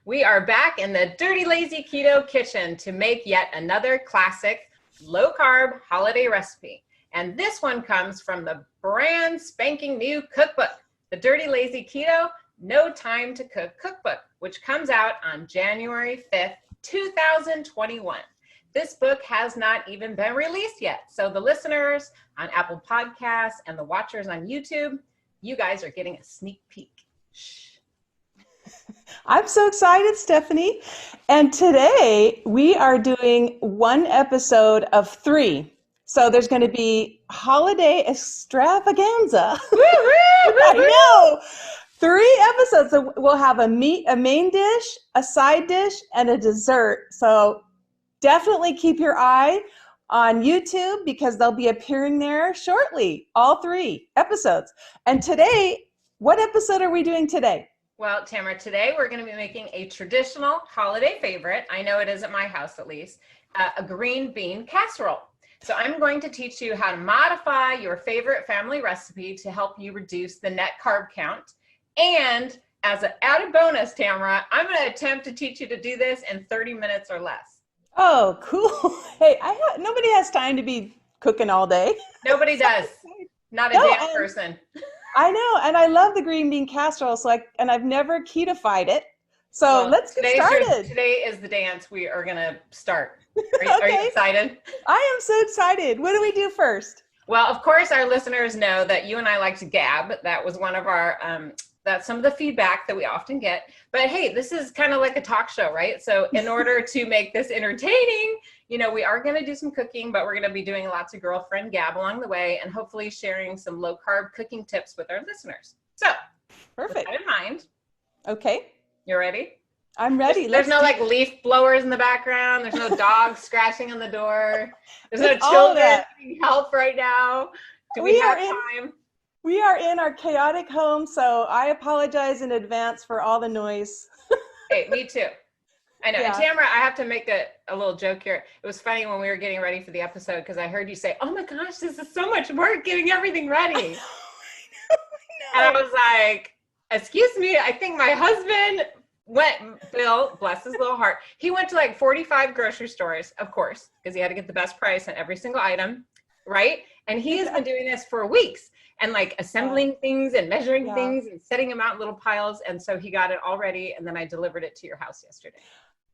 We are back in the Dirty Lazy Keto kitchen to make yet another classic low-carb holiday recipe. And this one comes from the brand spanking new cookbook, the Dirty Lazy Keto No Time to Cook Cookbook, which comes out on January 5th, 2021. This book has not even been released yet. So the listeners on Apple Podcasts and the watchers on YouTube, you guys are getting a sneak peek. Shh. I'm so excited, Stephanie. And today we are doing one episode of 3. So there's going to be holiday extravaganza. I know. 3 episodes. So we'll have a main dish, a side dish, and a dessert. So definitely keep your eye on YouTube because they'll be appearing there shortly. All 3 episodes. And today, what episode are we doing today? Well, Tamara, today we're going to be making a traditional holiday favorite. I know it is at my house at least, a green bean casserole. So I'm going to teach you how to modify your favorite family recipe to help you reduce the net carb count. And as an added bonus, Tamara, I'm going to attempt to teach you to do this in 30 minutes or less. Oh, cool. Hey, nobody has time to be cooking all day. Nobody does. Not a damn person. I know, and I love the green bean casserole, and I've never ketofied it. So let's get started. Today is the dance we are going to start. Are you excited? I am so excited. What do we do first? Well, of course, our listeners know that you and I like to gab. That was one of our, that's some of the feedback that we often get. But hey, this is kind of like a talk show, right? So in order to make this entertaining, we are going to do some cooking, but we're going to be doing lots of girlfriend gab along the way and hopefully sharing some low carb cooking tips with our listeners. So perfect. With that in mind. Okay. You ready? I'm ready. There's no leaf blowers in the background. There's no dogs scratching on the door. There's no children needing help right now. Do we have time? We are in our chaotic home, so I apologize in advance for all the noise. Hey, me too. I know. Yeah. And Tamara, I have to make a little joke here. It was funny when we were getting ready for the episode because I heard you say, "Oh my gosh, this is so much work getting everything ready." I know. And I was like, "Excuse me, I think my husband Bill, bless his little heart, he went to 45 grocery stores, of course, because he had to get the best price on every single item, right? And he has been doing this for weeks and assembling things and measuring things and setting them out in little piles. And so he got it all ready. And then I delivered it to your house yesterday.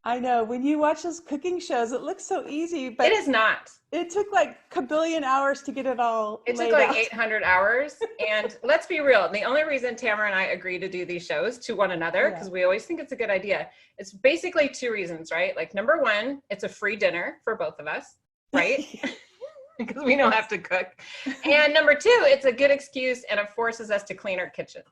I know. When you watch those cooking shows, it looks so easy, but it is not. It took a kabillion hours to get it all It took laid out. 800 hours. And let's be real. The only reason Tamara and I agree to do these shows to one another, because we always think it's a good idea, it's basically 2 reasons, right? Number 1, it's a free dinner for both of us, right? Because we don't have to cook. And number 2, it's a good excuse and it forces us to clean our kitchen.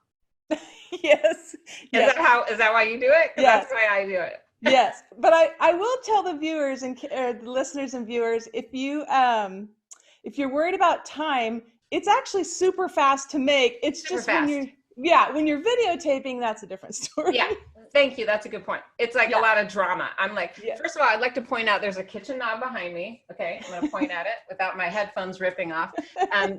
Yes. Is that why you do it? Yes. That's why I do it. Yes, but I will tell the viewers and the listeners and viewers, if you're worried about time, it's actually super fast to make. It's super just fast. when you're videotaping, that's a different story. Yeah. Thank you. That's a good point. It's a lot of drama. I'm first of all, I'd like to point out there's a kitchen knob behind me. Okay. I'm going to point at it without my headphones ripping off.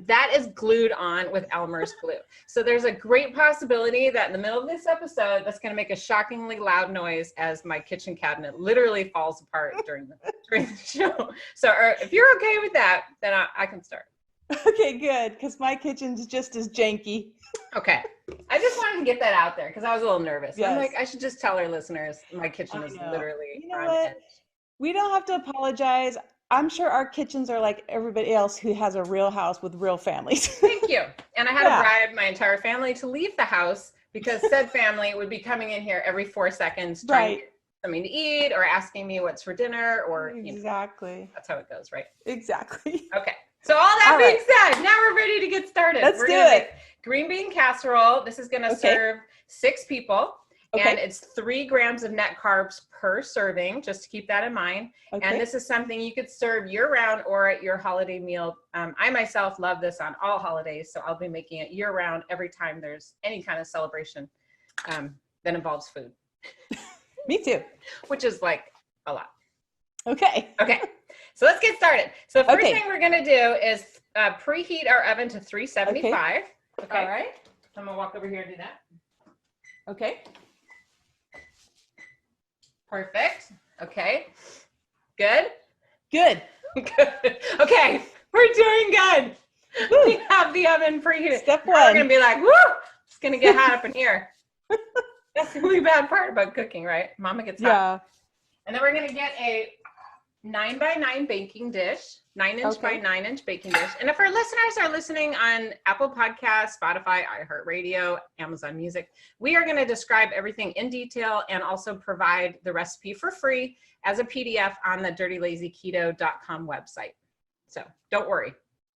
That is glued on with Elmer's glue. So there's a great possibility that in the middle of this episode, that's going to make a shockingly loud noise as my kitchen cabinet literally falls apart during the show. So if you're okay with that, then I can start. Okay, good. Because my kitchen's just as janky. Okay. I just wanted to get that out there because I was a little nervous. Yes. I'm I should just tell our listeners my kitchen is literally on edge. We don't have to apologize. I'm sure our kitchens are like everybody else who has a real house with real families. Thank you. And I had to bribe my entire family to leave the house because said family would be coming in here every 4 seconds trying to get something to eat or asking me what's for dinner or exactly. That's how it goes, right? Exactly. Okay. So all that being said, now we're ready to get started. Let's do gonna it. Make green bean casserole. This is going to serve 6 people. And it's 3 grams of net carbs per serving, just to keep that in mind. And this is something you could serve year-round or at your holiday meal. I myself love this on all holidays, so I'll be making it year-round every time there's any kind of celebration that involves food. Me too. Which is a lot. Okay. Okay. So let's get started. So the first thing we're going to do is preheat our oven to 375. Okay. All right. I'm going to walk over here and do that. Okay. Perfect. Okay. Good. Good. Good. Okay. We're doing good. Woo. We have the oven preheated. Step Now one. we're going to be like, woo, it's going to get hot up in here. That's the only bad part about cooking, right? Mama gets hot. Yeah. And then we're going to get a 9x9 baking dish, 9-inch by 9-inch baking dish. And if our listeners are listening on Apple Podcasts, Spotify, iHeartRadio, Amazon Music, we are going to describe everything in detail and also provide the recipe for free as a PDF on the dirtylazyketo.com website. So don't worry,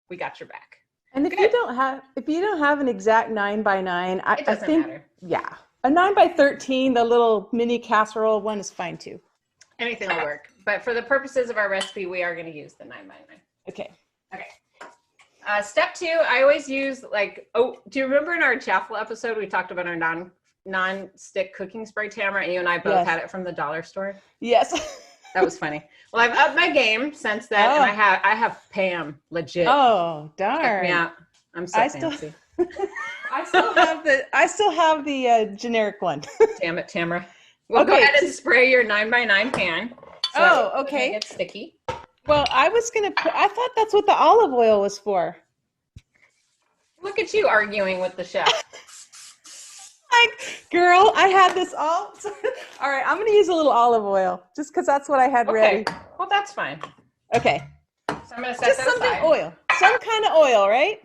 we got your back. And if you don't have an exact 9x9, It doesn't matter. Yeah, a 9x13, the little mini casserole one is fine too. Anything will work. But for the purposes of our recipe, we are going to use the 9x9. Okay. Okay. Step 2, I always use do you remember in our Chaffle episode, we talked about our non-stick cooking spray, Tamara, and you and I both had it from the dollar store? Yes. That was funny. Well, I've upped my game since then, and I have Pam, legit. Oh, darn. Check me out. I'm so fancy. I still have the generic one. Damn it, Tamara. Well, go ahead and spray your 9x9 pan. So okay. It's sticky. Well, I thought that's what the olive oil was for. Look at you arguing with the chef. Girl, I had this all. All right, I'm going to use a little olive oil just because that's what I had ready. Well, that's fine. Okay. So I'm going to set that aside. Oil. Some kind of oil, right?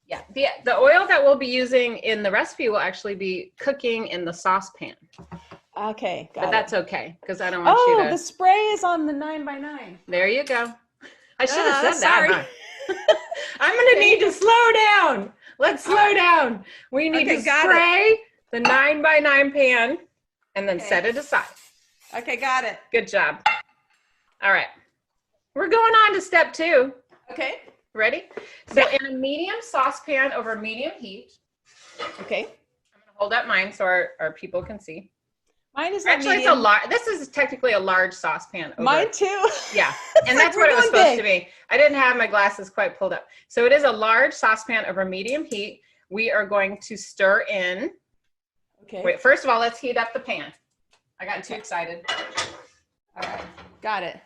Yeah. The oil that we'll be using in the recipe will actually be cooking in the saucepan. Okay, got But it. that's okay because I don't want you to. Oh, the spray is on the 9x9. There you go. I should have said sorry. that. Huh? I'm going to need to slow down. Let's slow down. We need to spray the 9x9 pan and then set it aside. Okay, got it. Good job. All right. We're going on to step 2. Okay. Ready? So in a medium saucepan over medium heat. Okay. I'm going to hold up mine so our people can see. Mine is actually medium. It's a large. This is technically a large saucepan. Mine too. Yeah, and that's what it was supposed to be. I didn't have my glasses quite pulled up. So it is a large saucepan over medium heat. We are going to stir in. Okay. Wait, first of all, let's heat up the pan. I got too excited. All right, got it.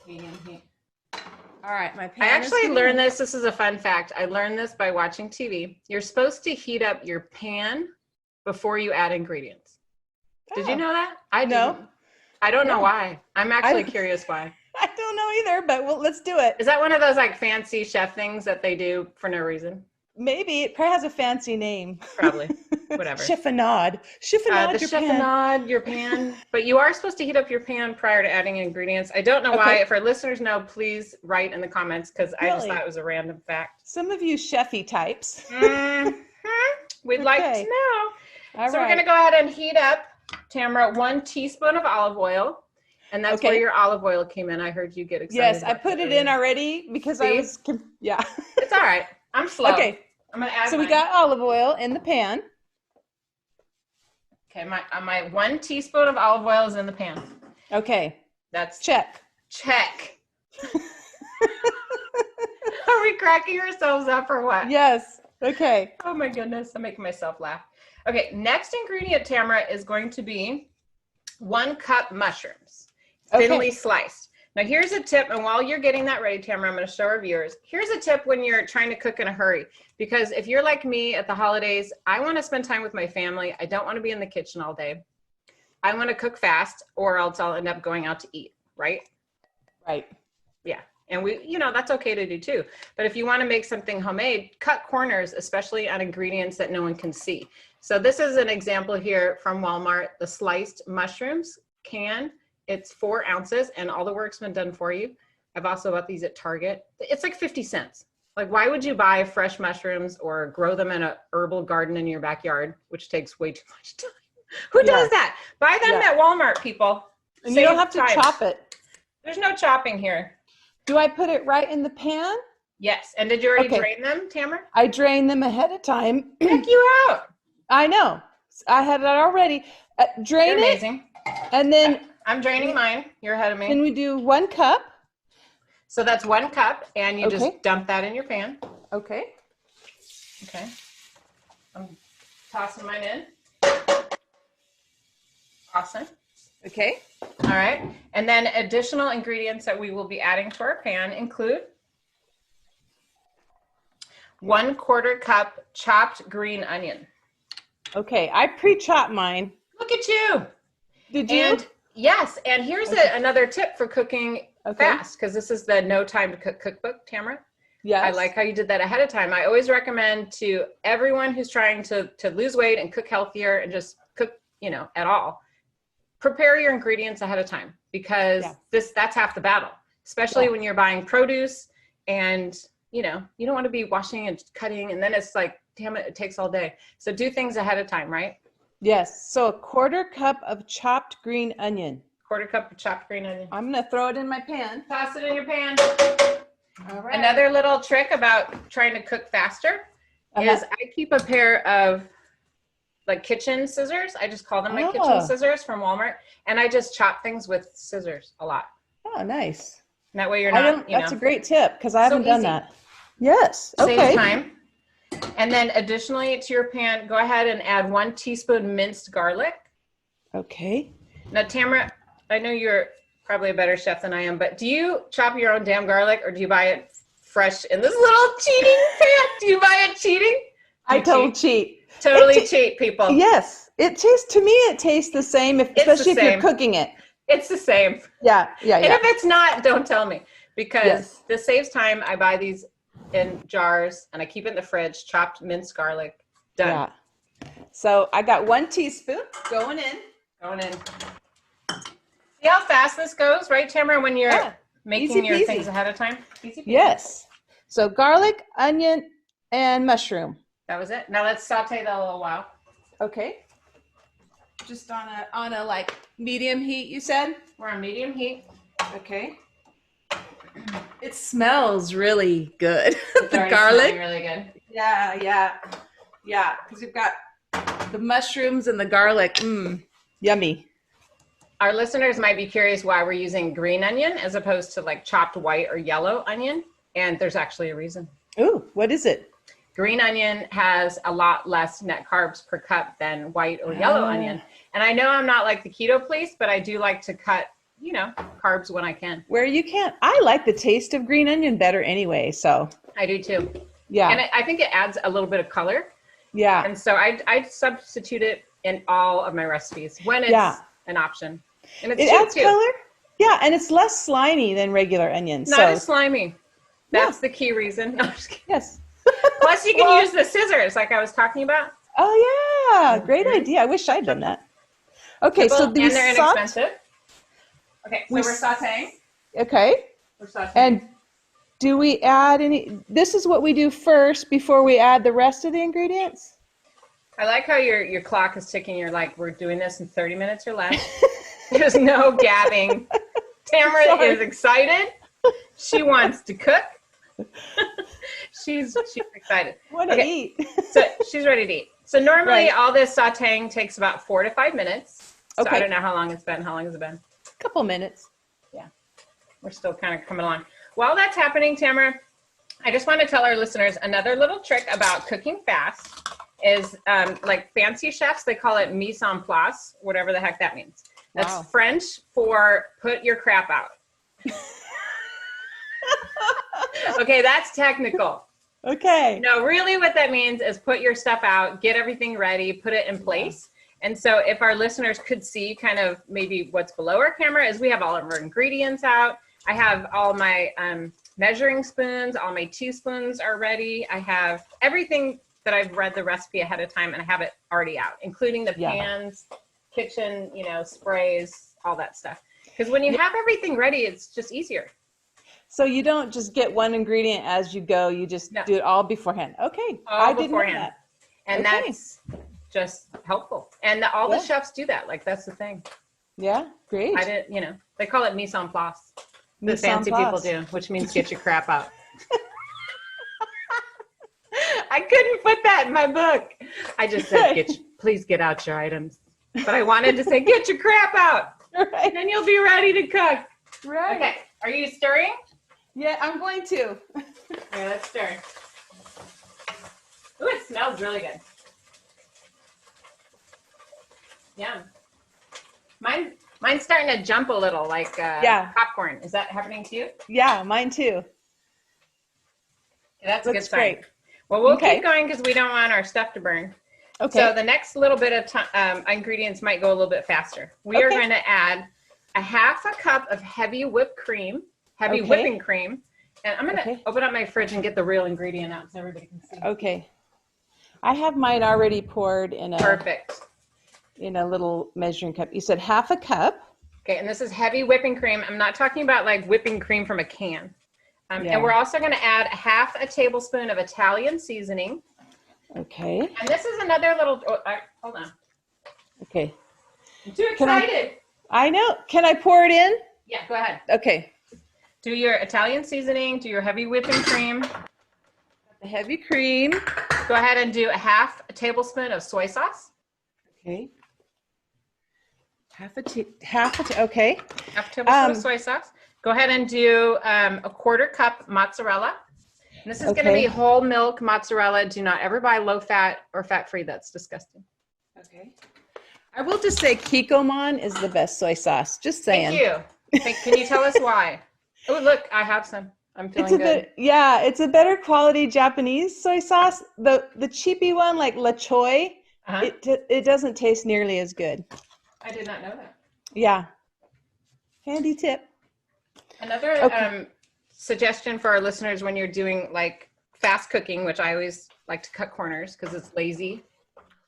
Medium heat. All right, my pan. I actually learned this. This is a fun fact. I learned this by watching TV. You're supposed to heat up your pan before you add ingredients. Did you know that? I didn't. I don't know why. I'm actually curious why. I don't know either, but let's do it. Is that one of those like fancy chef things that they do for no reason? Maybe. It probably has a fancy name. Probably. Whatever. Chiffonade. Chiffonade your pan. But you are supposed to heat up your pan prior to adding ingredients. I don't know why. If our listeners know, please write in the comments because I just thought it was a random fact. Some of you chefy types. We'd like to know. All so we're going to go ahead and heat up, Tamara, 1 teaspoon of olive oil. And that's where your olive oil came in. I heard you get excited. Yes, I put it in already because I was, It's all right. I'm slow. Okay. I'm going to add we got olive oil in the pan. Okay, my 1 teaspoon of olive oil is in the pan. Okay. That's check. Are we cracking ourselves up or what? Yes. Okay. Oh my goodness, I'm making myself laugh. Okay, next ingredient, Tamara, is going to be 1 cup mushrooms, thinly sliced. Now here's a tip, and while you're getting that ready, Tamara, I'm going to show our viewers. Here's a tip when you're trying to cook in a hurry, because if you're like me at the holidays, I want to spend time with my family. I don't want to be in the kitchen all day. I want to cook fast, or else I'll end up going out to eat, right? Right. Yeah. And that's okay to do too. But if you want to make something homemade, cut corners, especially on ingredients that no one can see. So this is an example here from Walmart, the sliced mushrooms can. It's 4 ounces and all the work's been done for you. I've also bought these at Target. It's like 50 cents. Like, why would you buy fresh mushrooms or grow them in a herbal garden in your backyard, which takes way too much time? Who does that? Buy them at Walmart, people. And you don't have to chop it. There's no chopping here. Do I put it right in the pan? Yes. And did you already drain them, Tamara? I drained them ahead of time. Check you out. I know. I had it already. Drain You're amazing. And then I'm draining mine. You're ahead of me. Then we do 1 cup. So that's 1 cup, and you just dump that in your pan. Okay. Okay. I'm tossing mine in. frosting. Okay. All right. And then additional ingredients that we will be adding to our pan include 1/4 cup chopped green onion. Okay, I pre-chopped mine. Look at you. Did you? And yes, and here's another tip for cooking fast, because this is the No Time to Cook cookbook, Tamara. Yes. I like how you did that ahead of time. I always recommend to everyone who's trying to lose weight and cook healthier and just cook, at all, prepare your ingredients ahead of time, because that's half the battle, especially when you're buying produce and, you don't want to be washing and cutting, and then it's like, damn it, it takes all day. So do things ahead of time, right? Yes. So 1/4 cup of chopped green onion. 1/4 cup of chopped green onion. I'm going to throw it in my pan. Toss it in your pan. All right. Another little trick about trying to cook faster is I keep a pair of like kitchen scissors. I just call them my kitchen scissors from Walmart. And I just chop things with scissors a lot. Oh, nice. And that way you're not, That's a great tip, because I haven't done that. Yes. Okay. Saves time. And then additionally to your pan, go ahead and add 1 teaspoon minced garlic. Okay. Now, Tamara, I know you're probably a better chef than I am, but do you chop your own damn garlic, or do you buy it fresh in this little cheating pan? Do you buy it cheating? I don't cheat. Totally cheat, people. Yes. It tastes the same, especially if you're cooking it. It's the same. Yeah. And if it's not, don't tell me, because this saves time. I buy these in jars and I keep it in the fridge. Chopped minced garlic. Done. Yeah. So I got 1 teaspoon going in. See how fast this goes, right, Tamara, when you're making your things ahead of time? Easy peasy. Yes. So garlic, onion, and mushroom. That was it. Now let's saute that a little while. Okay. Just on a like medium heat, you said? We're on medium heat. Okay. It smells really good. The garlic. Really good. Yeah. Because you've got the mushrooms and the garlic. Yummy. Our listeners might be curious why we're using green onion as opposed to like chopped white or yellow onion. And there's actually a reason. Ooh, what is it? Green onion has a lot less net carbs per cup than white or yellow onion. And I know I'm not like the keto police, but I do like to cut, carbs when I can. Where you can. I like the taste of green onion better anyway, so. I do too. Yeah. And I think it adds a little bit of color. Yeah. And so I substitute it in all of my recipes when it's an option. And it adds color. Yeah, and it's less slimy than regular onions. Not as slimy. That's the key reason. No, I'm just kidding. Yes. Plus, you can use the scissors like I was talking about. Oh, yeah. Great idea. I wish I'd done that. Okay, so these and they're inexpensive. Okay, so we're sauteing. Okay. We're sauteing. And do we add any? This is what we do first before we add the rest of the ingredients? I like how your clock is ticking. You're like, we're doing this in 30 minutes or less. There's no gabbing. Tamara is excited. She wants to cook. She's excited. Want to eat. So she's ready to eat. So normally all this sauteing takes about 4 to 5 minutes. So I don't know how long it's been. How long has it been? A couple minutes. Yeah. We're still kind of coming along. While that's happening, Tamara, I just want to tell our listeners another little trick about cooking fast is like fancy chefs, they call it mise en place, whatever the heck that means. That's French for put your crap out. Okay, that's technical. Okay. No, really what that means is put your stuff out, get everything ready, put it in place. And so if our listeners could see kind of maybe what's below our camera is we have all of our ingredients out. I have all my measuring spoons, all my teaspoons are ready. I have everything that I've read the recipe ahead of time and I have it already out, including the pans, kitchen, sprays, all that stuff. Because when you have everything ready, it's just easier. So you don't just get one ingredient as you go. You just do it all beforehand. Okay. I didn't know that. And that's just helpful. And all the chefs do that. Like, that's the thing. Yeah. Great. I didn't, they call it mise en place. The fancy people do, which means get your crap out. I couldn't put that in my book. I just said, please get out your items. But I wanted to say, get your crap out. Right. And then you'll be ready to cook. Right. Okay. Are you stirring? Yeah, I'm going to. Yeah, let's stir. Ooh, it smells really good. Yum. Mine's starting to jump a little, like popcorn. Is that happening to you? Yeah, mine too. That's a good sign. Great. Well, we'll keep going because we don't want our stuff to burn. Okay. So the next little bit of ingredients might go a little bit faster. We are going to add a half a cup of heavy whipping cream. And I'm going to open up my fridge and get the real ingredient out so everybody can see. Okay. I have mine already poured in a little measuring cup. You said half a cup. Okay, and this is heavy whipping cream. I'm not talking about like whipping cream from a can. And we're also going to add half a tablespoon of Italian seasoning. Okay. And this is another little, hold on. Okay. I'm too excited. I know. Can I pour it in? Yeah, go ahead. Okay. Do your Italian seasoning, do your heavy whipping cream. The heavy cream. Go ahead and do half a tablespoon of soy sauce. Okay. Half a tablespoon of soy sauce. Go ahead and do a quarter cup mozzarella. And this is going to be whole milk mozzarella. Do not ever buy low fat or fat free. That's disgusting. Okay. I will just say Kikkoman is the best soy sauce. Just saying. Thank you. Can you tell us why? Oh, look, I have some. I'm feeling good. It's a better quality Japanese soy sauce. The cheapy one, like La Choy, it doesn't taste nearly as good. I did not know that. Yeah. Handy tip. Another suggestion for our listeners when you're doing like fast cooking, which I always like to cut corners because it's lazy,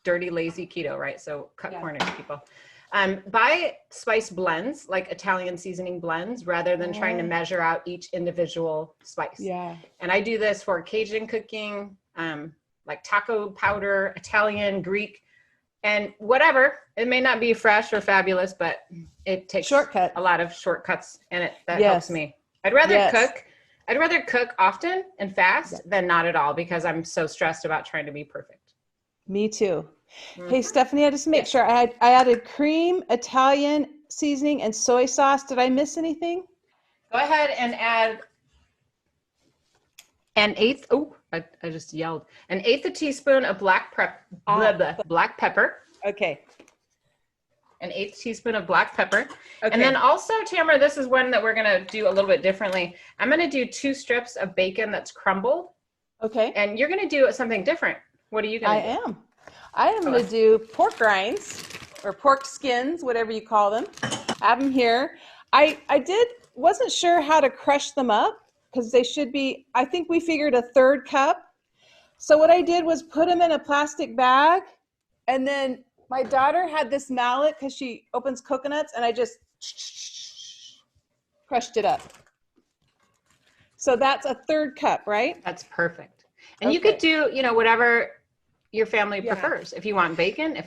dirty, lazy keto, right? So cut corners, people. Buy spice blends, like Italian seasoning blends, rather than trying to measure out each individual spice. Yeah. And I do this for Cajun cooking, like taco powder, Italian, Greek, and whatever. It may not be fresh or fabulous, but it takes a lot of shortcuts, and that helps me. I'd rather cook often and fast than not at all because I'm so stressed about trying to be perfect. Me too. Mm-hmm. Hey, Stephanie, I just make sure I added cream, Italian seasoning, and soy sauce. Did I miss anything? Go ahead and add an eighth. Oh, I just yelled. An eighth a teaspoon of black pepper. Okay. An eighth teaspoon of black pepper. Okay. And then also, Tamara, this is one that we're going to do a little bit differently. I'm going to do 2 strips of bacon that's crumbled. Okay. And you're going to do something different. What are you going to do? I am going to do pork rinds or pork skins, whatever you call them. I have them here. I wasn't sure how to crush them up because they should be, I think we figured a 1/3 cup. So what I did was put them in a plastic bag, and then my daughter had this mallet because she opens coconuts, and I just crushed it up. So that's a 1/3 cup, right? That's perfect. And you could do, whatever your family prefers. If you want bacon,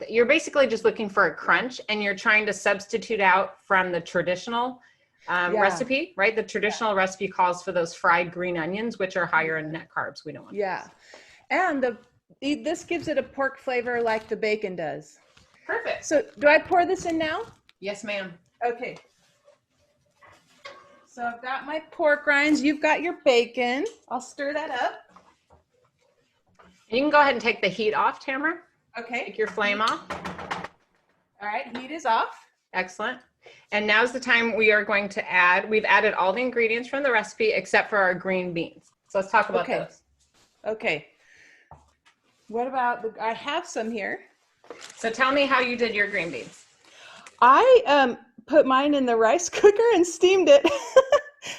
you're basically just looking for a crunch, and you're trying to substitute out from the traditional recipe, right? The traditional recipe calls for those fried green onions, which are higher in net carbs. We don't want those. And this gives it a pork flavor like the bacon does. Perfect. So do I pour this in now? Yes, ma'am. Okay. So I've got my pork rinds. You've got your bacon. I'll stir that up. You can go ahead and take the heat off, Tamara. Okay. Take your flame off. All right, heat is off. Excellent. And now's the time we are going to we've added all the ingredients from the recipe except for our green beans. So let's talk about those. Okay. What about I have some here. So tell me how you did your green beans. I put mine in the rice cooker and steamed it.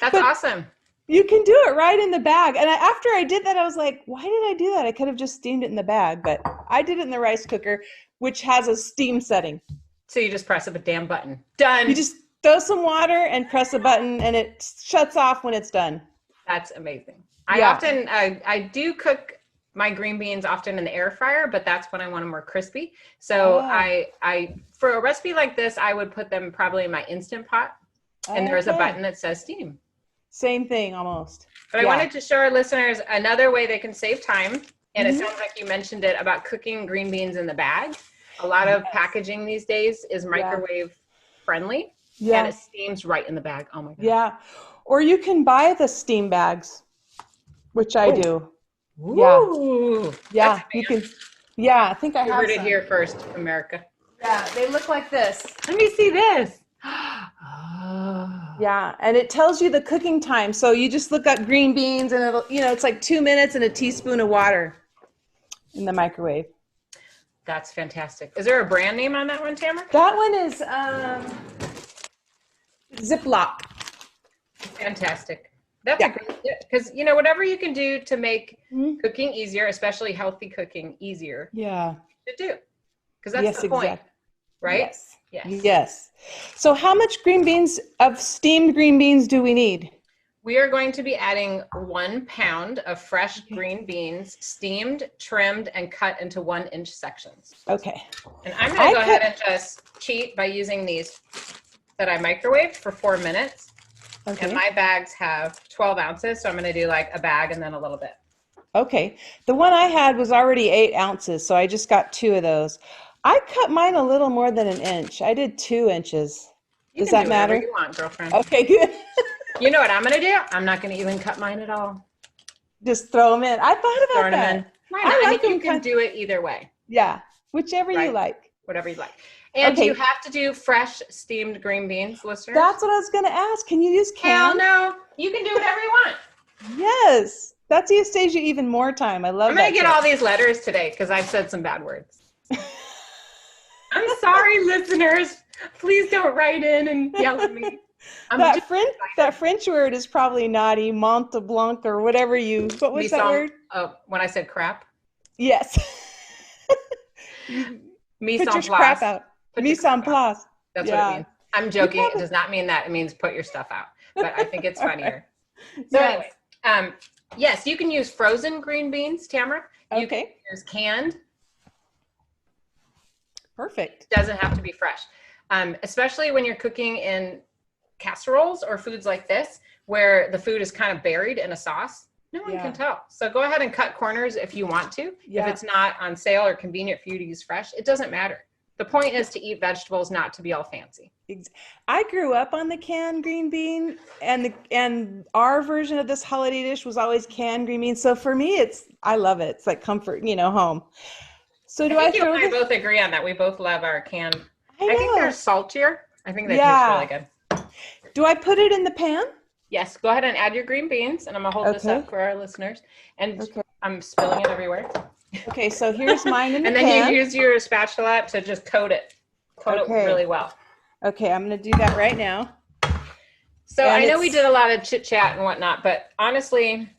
That's awesome. You can do it right in the bag. And after I did that, I was like, why did I do that? I could have just steamed it in the bag, but I did it in the rice cooker, which has a steam setting. So you just press a damn button. Done. You just throw some water and press a button, and it shuts off when it's done. That's amazing. I do cook my green beans often in the air fryer, but that's when I want them more crispy. So I for a recipe like this, I would put them probably in my Instant Pot, and there's a button that says steam. Same thing almost. But I wanted to show our listeners another way they can save time. And it sounds like you mentioned it about cooking green beans in the bag. A lot of packaging these days is microwave friendly. And it steams right in the bag. Oh my God. Yeah. Or you can buy the steam bags, which I do. Ooh. Yeah. You can. Yeah. I think I have heard it here first, America. Yeah, they look like this. Let me see this. Oh. Yeah, and it tells you the cooking time. So you just look up green beans and it'll, it's like 2 minutes and a teaspoon of water in the microwave. That's fantastic. Is there a brand name on that one, Tamara? That one is Ziploc. Fantastic. That's a great tip, because whatever you can do to make cooking easier, especially healthy cooking easier. Yeah. To do, because that's the point, exactly. right? Yes. So how much steamed green beans do we need? We are going to be adding 1 pound of fresh green beans, steamed, trimmed, and cut into 1-inch sections. Okay. And I'm going to go ahead and just cheat by using these that I microwaved for 4 minutes. Okay. And my bags have 12 ounces, so I'm going to do like a bag and then a little bit. Okay. The one I had was already 8 ounces, so I just got 2 of those. I cut mine a little more than 1 inch. I did 2 inches. Does that matter? You want, girlfriend. Okay, good. You know what I'm going to do? I'm not going to even cut mine at all. Just throw them in. I thought about that. Why not? I mean, you can do it either way. Yeah, whichever you like. Whatever you like. And you have to do fresh steamed green beans, listeners. That's what I was going to ask. Can you use canned? Hell no. You can do whatever you want. Yes. That saves you even more time. I love that. I'm going to get all these letters today because I've said some bad words. I'm sorry, listeners. Please don't write in and yell at me. That French word is probably naughty, Mont Blanc, or whatever what was that word? Oh, when I said crap? Yes. Mise en place. Crap out. Mise en place. That's what it means. I'm joking. It does not mean that. It means put your stuff out. But I think it's funnier. So anyway, yes, you can use frozen green beans, Tamara. You can use canned. Perfect. It doesn't have to be fresh. Especially when you're cooking in casseroles or foods like this, where the food is kind of buried in a sauce. No one can tell. So go ahead and cut corners if you want to. Yeah. If it's not on sale or convenient for you to use fresh, it doesn't matter. The point is to eat vegetables, not to be all fancy. I grew up on the canned green bean, and our version of this holiday dish was always canned green beans. So for me, I love it. It's like comfort, home. So I think you and I both agree on that. We both love our canned. I think they're saltier. I think they taste really good. Do I put it in the pan? Yes. Go ahead and add your green beans, and I'm gonna hold this up for our listeners. And I'm spilling it everywhere. Okay, so here's mine in the pan. And then you use your spatula to just coat it really well. Okay, I'm gonna do that right now. So I know we did a lot of chit chat and whatnot, but honestly,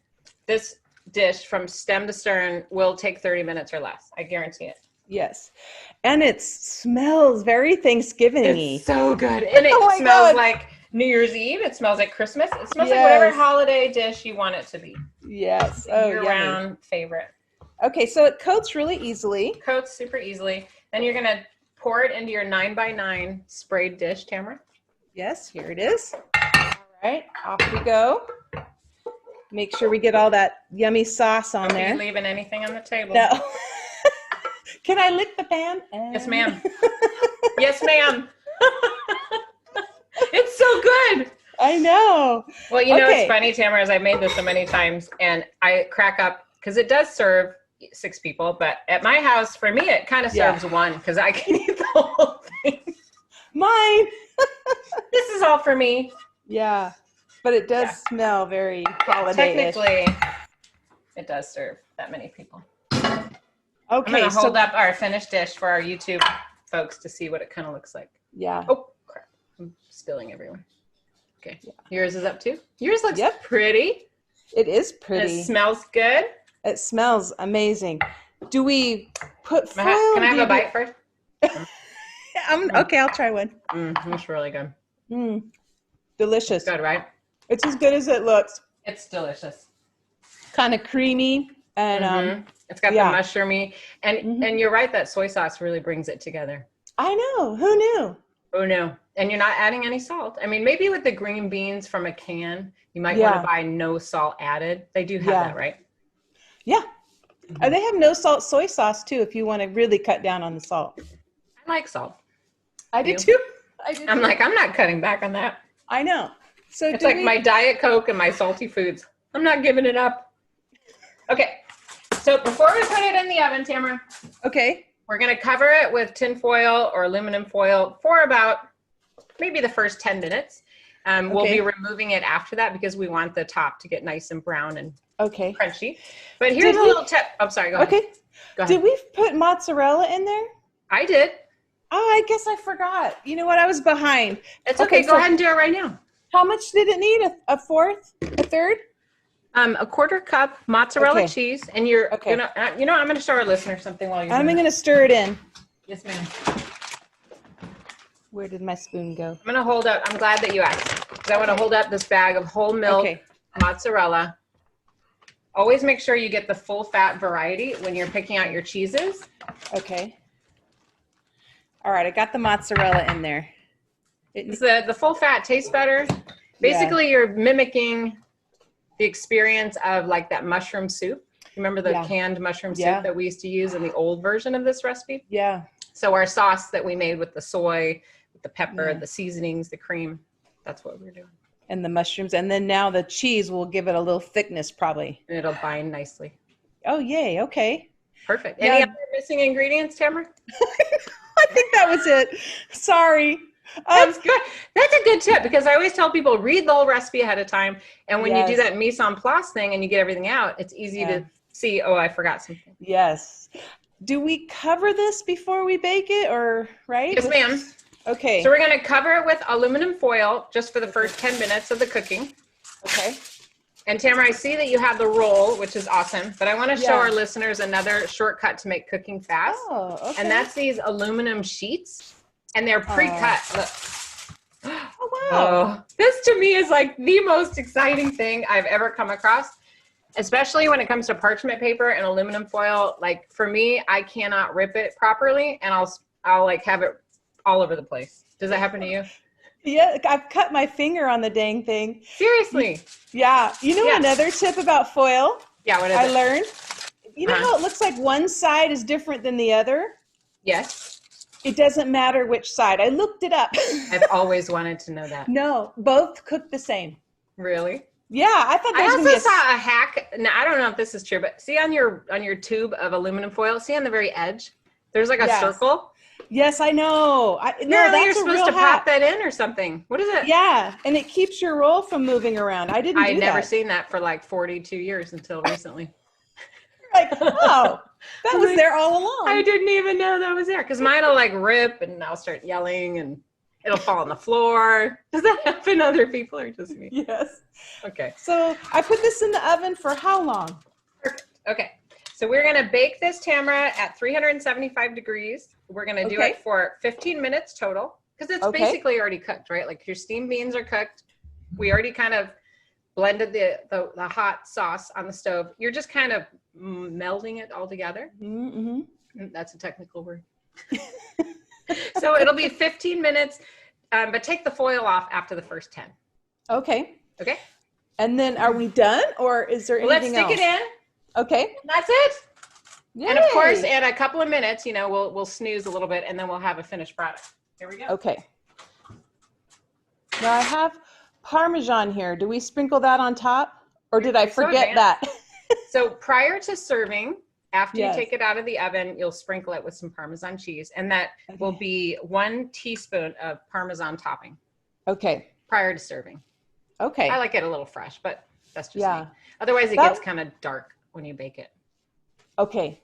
this dish from stem to stern will take 30 minutes or less. I guarantee it. Yes. And it smells very Thanksgiving-y. It's so good. And it smells like New Year's Eve. It smells like Christmas. It smells like whatever holiday dish you want it to be. Yes. Year-round favorite. Okay, so it coats really easily. Coats super easily. Then you're going to pour it into your 9x9 sprayed dish, Tamara. Yes, here it is. All right, off we go. Make sure we get all that yummy sauce on there. Are you leaving anything on the table? No. Can I lick the pan? Yes, ma'am. Yes, ma'am. It's so good. I know. Well, it's funny, Tamara, as I've made this so many times, and I crack up because it does serve 6 people, but at my house, for me, it kind of serves 1 because I can eat the whole thing. Mine. This is all for me. Yeah, but it does smell very holiday-ish. Technically, it does serve that many people. Okay, I'm going to hold up our finished dish for our YouTube folks to see what it kind of looks like. Yeah. Oh, crap. I'm spilling everywhere. Okay. Yeah. Yours is up too? Yours looks pretty. It is pretty. It smells good. It smells amazing. Do we put foil? Can I have a bite first? Okay, I'll try one. It's really good. Delicious. Good, right? It's as good as it looks. It's delicious. Kind of creamy. And it's got the mushroomy. And you're right, that soy sauce really brings it together. I know. Who knew? Oh, no. And you're not adding any salt. I mean, maybe with the green beans from a can, you might want to buy no salt added. They do have that, right? Yeah. They have no salt soy sauce, too, if you want to really cut down on the salt. I like salt. I do, too. I'm not cutting back on that. I know. So it's like my Diet Coke and my salty foods. I'm not giving it up. Okay. So before we put it in the oven, Tamara. Okay. We're going to cover it with tin foil or aluminum foil for about maybe the first 10 minutes. We'll be removing it after that because we want the top to get nice and brown and crunchy. But here's a little tip. I'm sorry, go ahead. Okay. Go ahead. Did we put mozzarella in there? I did. Oh, I guess I forgot. You know what? I was behind. It's okay. Go ahead and do it right now. How much did it need? A fourth? A third? A quarter cup mozzarella cheese, and you're gonna. I'm gonna show our listeners something while you're. I'm gonna stir it in. Yes, ma'am. Where did my spoon go? I'm gonna hold up. I'm glad that you asked, because I want to hold up this bag of whole milk mozzarella. Always make sure you get the full fat variety when you're picking out your cheeses. Okay. All right, I got the mozzarella in there. The full fat tastes better. Basically, you're mimicking the experience of like that mushroom soup. Remember the canned mushroom soup that we used to use in the old version of this recipe? Yeah. So our sauce that we made with the soy, with the pepper, the seasonings, the cream, that's what we're doing. And the mushrooms. And then now the cheese will give it a little thickness probably. And it'll bind nicely. Oh, yay. Okay. Perfect. Any other missing ingredients, Tamara? I think that was it. Sorry. That's good. That's a good tip, because I always tell people, read the whole recipe ahead of time. And when you do that mise en place thing and you get everything out, it's easy to see, oh, I forgot something. Yes. Do we cover this before we bake it, or right? Yes, ma'am. Okay. So we're going to cover it with aluminum foil just for the first 10 minutes of the cooking. Okay. And Tamara, I see that you have the roll, which is awesome, but I want to show our listeners another shortcut to make cooking fast. Oh, okay. And that's these aluminum sheets, and they're pre-cut. Look. Oh, wow. This to me is like the most exciting thing I've ever come across, especially when it comes to parchment paper and aluminum foil. Like for me, I cannot rip it properly, and I'll like have it all over the place. Does that happen to you? Yeah, I've cut my finger on the dang thing. Seriously? Yeah. You know another tip about foil? Yeah, what is I learned? You know how it looks like one side is different than the other? Yes. It doesn't matter which side. I looked it up. I've always wanted to know that. No, both cook the same. Really? Yeah, I thought I also saw a hack. Now, I don't know if this is true, but see on your tube of aluminum foil, see on the very edge, there's like a circle. Yes, I know. You're supposed to pop that in or something. What is it? Yeah, and it keeps your roll from moving around. I never seen that for like 42 years until recently. Like, oh, that was there all along. I didn't even know that was there, because mine will like rip and I'll start yelling and it'll fall on the floor. Does that happen to other people or just me? Yes. Okay. So I put this in the oven for how long? Perfect. Okay. So we're going to bake this, Tamara, at 375 degrees. We're going to do it for 15 minutes total, because it's basically already cooked, right? Like your steamed beans are cooked. We already kind of blended the hot sauce on the stove. You're just kind of melding it all together. Mm-hmm. That's a technical word. So it'll be 15 minutes, but take the foil off after the first 10. Okay. Okay. And then are we done, or is there anything else? Let's stick it in. Okay. And that's it. Yay. And of course, in a couple of minutes, we'll snooze a little bit, and then we'll have a finished product. Here we go. Okay. Now I have Parmesan here. Do we sprinkle that on top, or did I forget that? So prior to serving, after you take it out of the oven, you'll sprinkle it with some Parmesan cheese, and that will be 1 teaspoon of Parmesan topping. Okay. Prior to serving. Okay. I like it a little fresh, but that's just me. Otherwise, it gets kind of dark when you bake it. Okay.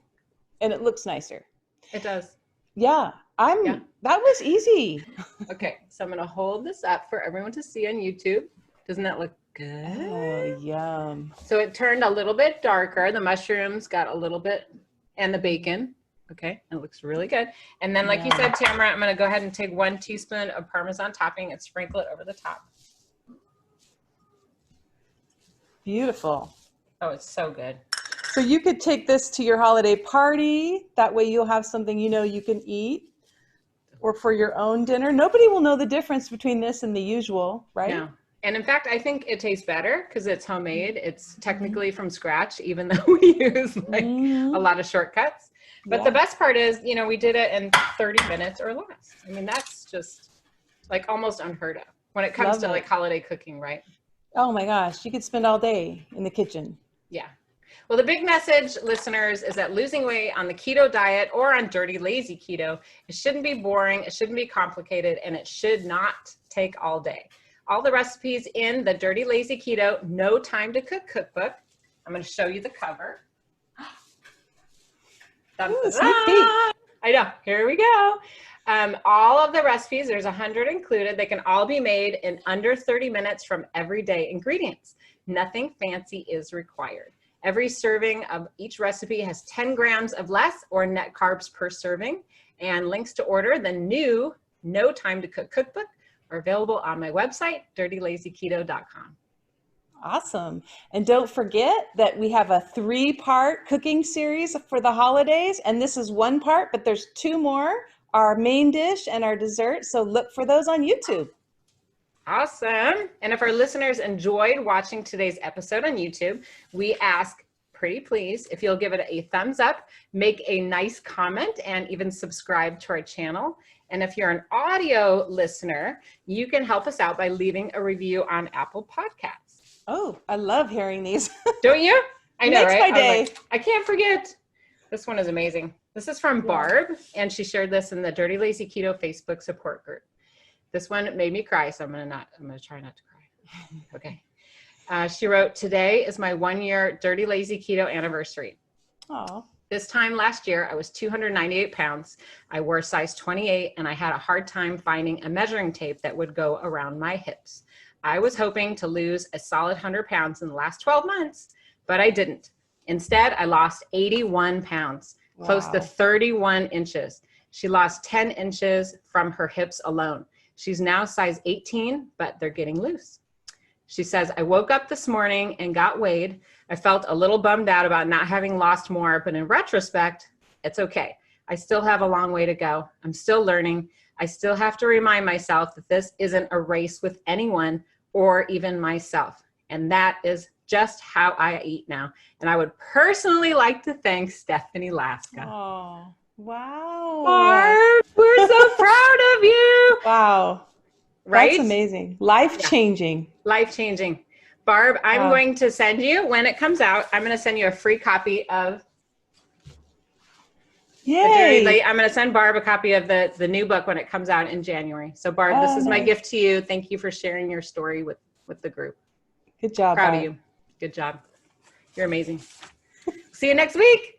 And it looks nicer. It does. Yeah. That was easy. Okay. So I'm going to hold this up for everyone to see on YouTube. Doesn't that look good? Oh, yum. So it turned a little bit darker. The mushrooms got a little bit, and the bacon. Okay. It looks really good. And then, like you said, Tamara, I'm going to go ahead and take 1 teaspoon of Parmesan topping and sprinkle it over the top. Beautiful. Oh, it's so good. So you could take this to your holiday party. That way you'll have something you can eat, or for your own dinner. Nobody will know the difference between this and the usual, right? No. And in fact, I think it tastes better because it's homemade. It's technically from scratch, even though we use a lot of shortcuts. But the best part is, we did it in 30 minutes or less. I mean, that's just like almost unheard of when it comes to like holiday cooking, right? Oh my gosh, you could spend all day in the kitchen. Yeah. Well, the big message, listeners, is that losing weight on the keto diet or on dirty, lazy keto, it shouldn't be boring, it shouldn't be complicated, and it should not take all day. All the recipes in the Dirty Lazy Keto No Time to Cook Cookbook. I'm going to show you the cover. Ooh, sneak peek. I know. Here we go. All of the recipes, there's 100 included. They can all be made in under 30 minutes from everyday ingredients. Nothing fancy is required. Every serving of each recipe has 10 grams of less or net carbs per serving. And links to order the new No Time to Cook Cookbook are available on my website, dirtylazyketo.com. Awesome. And don't forget that we have a 3-part cooking series for the holidays. And this is 1 part, but there's 2 more, our main dish and our dessert. So look for those on YouTube. Awesome. And if our listeners enjoyed watching today's episode on YouTube, we ask, pretty please, if you'll give it a thumbs up, make a nice comment, and even subscribe to our channel. And if you're an audio listener, you can help us out by leaving a review on Apple Podcasts. Oh, I love hearing these. Don't you? I know, Makes right? my day. I can't forget. This one is amazing. This is from Barb, and she shared this in the Dirty Lazy Keto Facebook support group. This one made me cry, so I'm gonna try not to cry. Okay. She wrote, today is my 1-year Dirty Lazy Keto anniversary. Oh. This time last year, I was 298 pounds. I wore size 28, and I had a hard time finding a measuring tape that would go around my hips. I was hoping to lose a solid 100 pounds in the last 12 months, but I didn't. Instead, I lost 81 pounds, close to 31 inches. She lost 10 inches from her hips alone. She's now size 18, but they're getting loose. She says, I woke up this morning and got weighed. I felt a little bummed out about not having lost more, but in retrospect, it's okay. I still have a long way to go. I'm still learning. I still have to remind myself that this isn't a race with anyone or even myself. And that is just how I eat now. And I would personally like to thank Stephanie Laska. Oh, wow. Barb, we're so proud of you. Wow. Right? That's amazing. Life-changing. Life-changing. Barb, I'm going to send you, when it comes out, I'm going to send you a free copy of Yay. I'm going to send Barb a copy of the new book when it comes out in January. So Barb, this is my gift to you. Thank you for sharing your story with the group. Good job, Proud Barb. of you. Good job. You're amazing. See you next week.